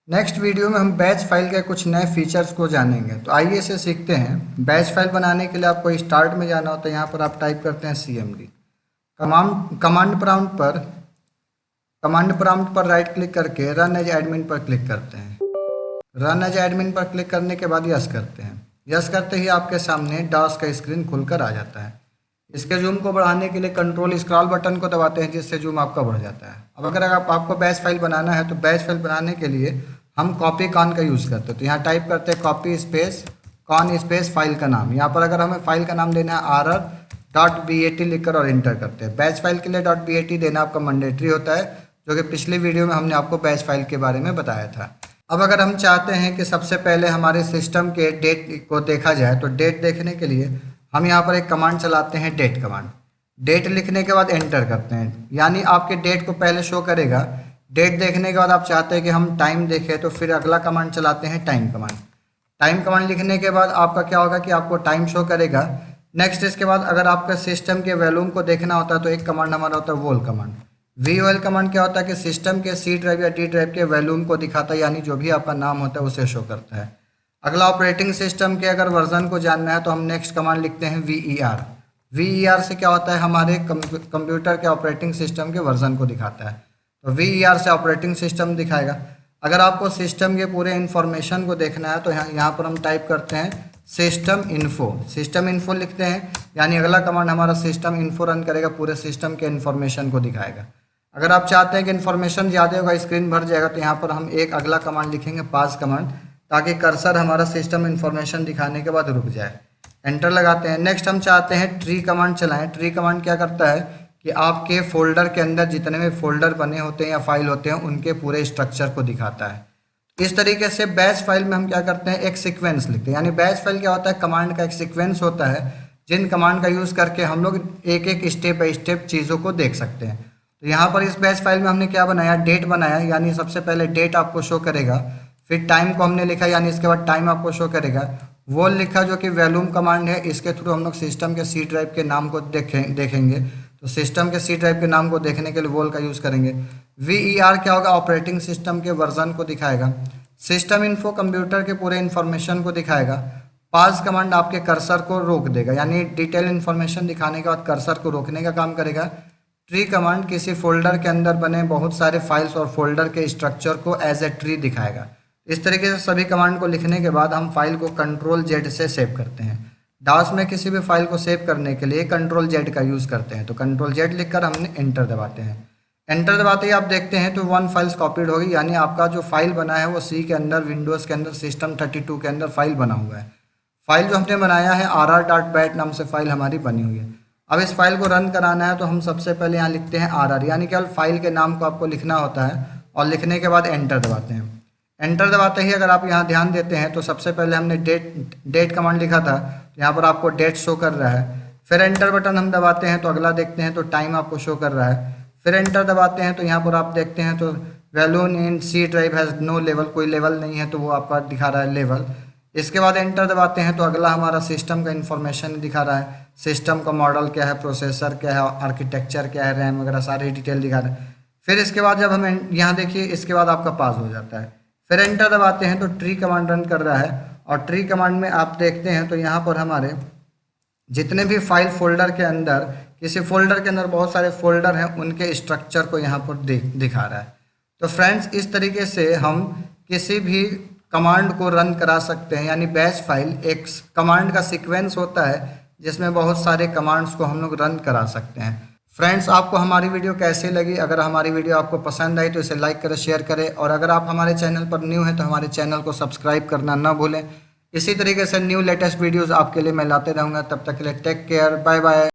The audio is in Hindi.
नेक्स्ट वीडियो में हम बैच फाइल के कुछ नए फीचर्स को जानेंगे। तो आइए इसे सीखते हैं। बैच फाइल बनाने के लिए आपको स्टार्ट में जाना होता है। यहाँ पर आप टाइप करते हैं cmd। कमांड प्रॉम्प्ट पर राइट क्लिक करके रन एज एडमिन पर क्लिक करते हैं। रन एज एडमिन पर क्लिक करने के बाद यस करते हैं। यस करते ही आपके सामने डॉस का स्क्रीन खुलकर आ जाता है। इसके जूम को बढ़ाने के लिए कंट्रोल स्क्रॉल बटन को दबाते हैं, जिससे जूम आपका बढ़ जाता है। अब अगर आपको बैच फाइल बनाना है तो बैच फाइल बनाने के लिए हम कॉपी कॉन का यूज़ करते हैं। तो यहाँ टाइप करते हैं copy space con space file का नाम। यहाँ पर अगर हमें फाइल का नाम देना है rr.bat लिखकर और इंटर करते हैं। बैच फाइल के लिए .bat देना आपका मैंडेटरी होता है, जो कि पिछली वीडियो में हमने आपको बैच फाइल के बारे में बताया था। अब अगर हम चाहते हैं कि सबसे पहले हमारे सिस्टम के डेट को देखा जाए, तो डेट देखने के लिए हम यहाँ पर एक कमांड चलाते हैं, डेट कमांड। डेट लिखने के बाद एंटर करते हैं, यानी आपके डेट को पहले शो करेगा। डेट देखने के बाद आप चाहते हैं कि हम टाइम देखें, तो फिर अगला कमांड चलाते हैं टाइम कमांड। टाइम कमांड लिखने के बाद आपका क्या होगा कि आपको टाइम शो करेगा। नेक्स्ट इसके बाद अगर आपका सिस्टम के वॉल्यूम को देखना होता है तो एक कमांड हमारा होता है वोल कमांड। VOL कमांड क्या होता है कि सिस्टम के C ड्राइव या D ड्राइव के वॉल्यूम को दिखाता है, यानी जो भी आपका नाम होता है उसे शो करता है। अगला ऑपरेटिंग सिस्टम के अगर वर्जन को जानना है तो हम नेक्स्ट कमांड लिखते हैं VER। VER से क्या होता है, हमारे कंप्यूटर के ऑपरेटिंग सिस्टम के वर्जन को दिखाता है। तो VER से ऑपरेटिंग सिस्टम दिखाएगा। अगर आपको सिस्टम के पूरे इन्फॉर्मेशन को देखना है तो यहाँ पर हम टाइप करते हैं सिस्टम इन्फो लिखते हैं, यानी अगला कमांड हमारा सिस्टम इन्फो रन करेगा, पूरे सिस्टम के इन्फॉर्मेशन को दिखाएगा। अगर आप चाहते हैं कि इन्फॉर्मेशन ज़्यादा होगा, स्क्रीन भर जाएगा, तो यहाँ पर हम एक अगला कमांड लिखेंगे पास कमांड, ताकि कर्सर हमारा सिस्टम इन्फॉर्मेशन दिखाने के बाद रुक जाए। एंटर लगाते हैं। नेक्स्ट हम चाहते हैं ट्री कमांड चलाएं। ट्री कमांड क्या करता है कि आपके फोल्डर के अंदर जितने भी फोल्डर बने होते हैं या फाइल होते हैं उनके पूरे स्ट्रक्चर को दिखाता है। इस तरीके से बैच फाइल में हम क्या करते हैं, एक सीक्वेंस लिखते हैं। यानी बैच फाइल क्या होता है, कमांड का एक सीक्वेंस होता है, जिन कमांड का यूज़ करके हम लोग एक एक स्टेप बाई स्टेप चीज़ों को देख सकते हैं। तो यहाँ पर इस बैच फाइल में हमने क्या बनाया, डेट बनाया, यानी सबसे पहले डेट आपको शो करेगा। फिर टाइम को हमने लिखा, यानी इसके बाद टाइम आपको शो करेगा। वो लिखा जो कि वॉल्यूम कमांड है, इसके थ्रू हम लोग सिस्टम के C ड्राइव के नाम को देखेंगे। तो सिस्टम के C ड्राइव के नाम को देखने के लिए वोल का यूज़ करेंगे। VER क्या होगा, ऑपरेटिंग सिस्टम के वर्जन को दिखाएगा। सिस्टम इन्फो कंप्यूटर के पूरे इन्फॉर्मेशन को दिखाएगा। पास कमांड आपके कर्सर को रोक देगा, यानी डिटेल इन्फॉर्मेशन दिखाने के बाद कर्सर को रोकने का काम करेगा। ट्री कमांड किसी फोल्डर के अंदर बने बहुत सारे फाइल्स और फोल्डर के स्ट्रक्चर को एज ए ट्री दिखाएगा। इस तरीके से सभी कमांड को लिखने के बाद हम फाइल को Ctrl+Z से सेव करते हैं। डॉस में किसी भी फाइल को सेव करने के लिए Ctrl+Z का यूज़ करते हैं। तो Ctrl+Z लिखकर हमने एंटर दबाते हैं। एंटर दबाते ही आप देखते हैं तो 1 फाइल्स कॉपीड होगी, यानी आपका जो फाइल बना है वो C के अंदर, विंडोज़ के अंदर, सिस्टम 32 के अंदर फाइल बना हुआ है। फाइल जो हमने बनाया है rr.bat नाम से फाइल हमारी बनी हुई है। अब इस फाइल को रन कराना है तो हम सबसे पहले यहाँ लिखते हैं rr, यानी केवल फाइल के नाम को आपको लिखना होता है, और लिखने के बाद एंटर दबाते हैं। एंटर दबाते ही अगर आप यहाँ ध्यान देते हैं तो सबसे पहले हमने डेट कमांड लिखा था, तो यहाँ पर आपको डेट शो कर रहा है। फिर एंटर बटन हम दबाते हैं तो अगला देखते हैं तो टाइम आपको शो कर रहा है। फिर एंटर दबाते हैं तो यहाँ पर आप देखते हैं तो volume in C drive has no level, कोई लेवल नहीं है, तो वो आपका दिखा रहा है लेवल। इसके बाद एंटर दबाते हैं तो अगला हमारा सिस्टम का इन्फॉर्मेशन दिखा रहा है। सिस्टम का मॉडल क्या है, प्रोसेसर क्या है, आर्किटेक्चर क्या है, रैम वगैरह सारी डिटेल दिखा रहा है। फिर इसके बाद जब हम यहाँ देखिए, इसके बाद आपका पास हो जाता है। फिर एंटर दबाते हैं तो ट्री कमांड रन कर रहा है, और ट्री कमांड में आप देखते हैं तो यहाँ पर हमारे जितने भी फाइल फोल्डर के अंदर, किसी फोल्डर के अंदर बहुत सारे फोल्डर हैं, उनके स्ट्रक्चर को यहाँ पर दिखा रहा है। तो फ्रेंड्स, इस तरीके से हम किसी भी कमांड को रन करा सकते हैं। यानी बैच फाइल एक कमांड का सीक्वेंस होता है जिसमें बहुत सारे कमांड्स को हम लोग रन करा सकते हैं। फ्रेंड्स, आपको हमारी वीडियो कैसी लगी? अगर हमारी वीडियो आपको पसंद आई तो इसे लाइक करें, शेयर करें, और अगर आप हमारे चैनल पर न्यू हैं तो हमारे चैनल को सब्सक्राइब करना ना भूलें। इसी तरीके से न्यू लेटेस्ट वीडियोस आपके लिए मैं लाते रहूँगा। तब तक के लिए टेक केयर, बाय बाय।